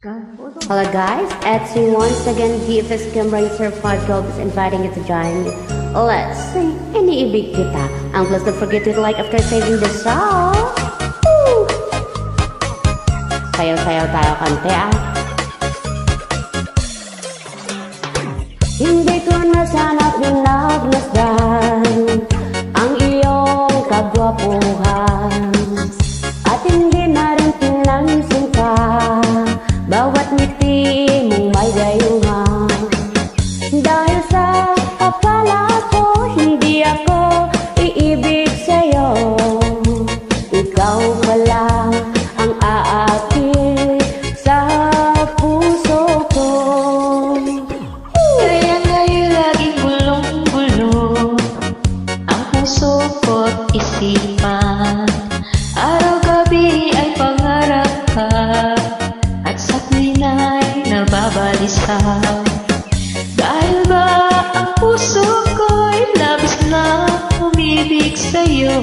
Hello guys, it's me once again, GFS Cambracer Podcast is inviting you to join me. Let's sing Iniibig Kita. And please don't forget to like after saving the song. Woo! Sayaw-sayaw tayo kante Hindi ko na sana pinagmasdan ang iyong kagwapuhan, at hindi na rin pinansin ka bawat ngiti mong may gayungan. Dahil sa akala ko hindi ako iibig sa'yo, ikaw pala ang aakit sa puso ko. Kaya ngayon laging bulong-bulong ang puso ko't isipan. Araw-gabi ay pangarap ka, at sa tuwina'y nababalisa. Dahil ba ang puso ko'y labis na umibig sa'yo,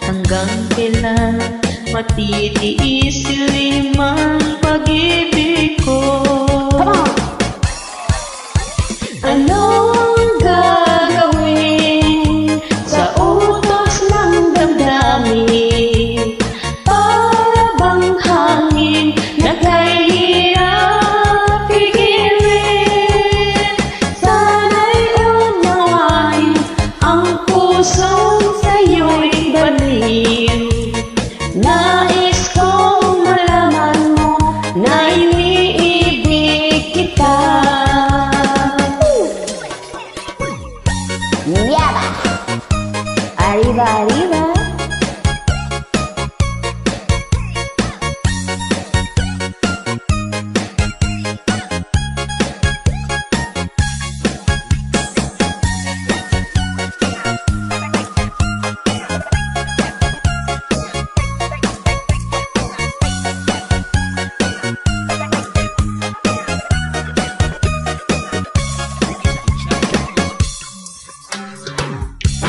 hanggang kailan matitiis limang pag-ibig ko? Anong gagawin sa utos ng damdamin? Para bang hangin na kahirap pigilin? Sana'y unawain ang pusong sa'yo'y baliw. Nais kong malaman mo na iniibig kita. Yaba! Arriba, arriba!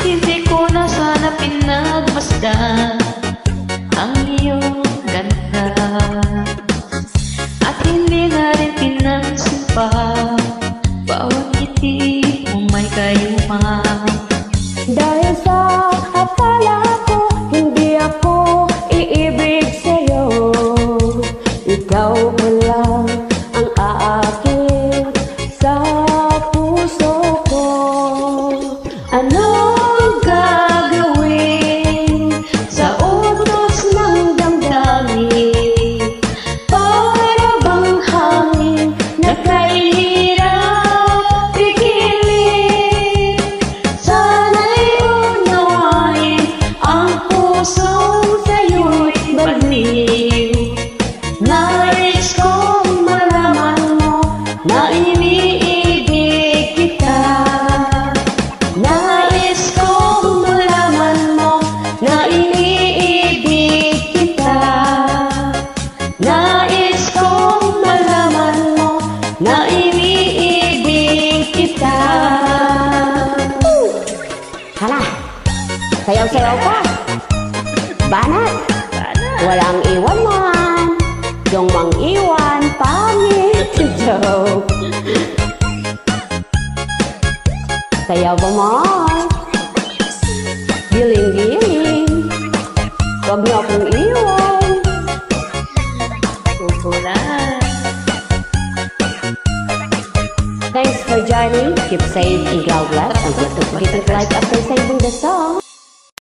Hindi ko na sana pinagmasdan ang iyong ganda, at hindi na rin pinansin pa bawat ngiti mong may kayuman. Dahil sa akala ko hindi ako iibig sa'yo, ikaw pala ang aakit sa puso ko. Anong gagawin sa utos ng damdamin? Para bang hangin na kahirap pigilin? Sana'y unawain ang pusong sa'yo'y baliw. Nais kong malaman mo na iniibig kita. Nais kong malaman mo na iniibig kita. Nais kong malaman mo na iniibig kita. Hala! Sayaw-sayaw ka! Banat! Walang iwan man! Yung mang iwan, pangit! Joke! Sayaw ba mo? Giling-giling! Huwag niyo akong iwan! Kukulan. Thanks for joining. Keep safe and God bless. And don't forget to like after saving the song.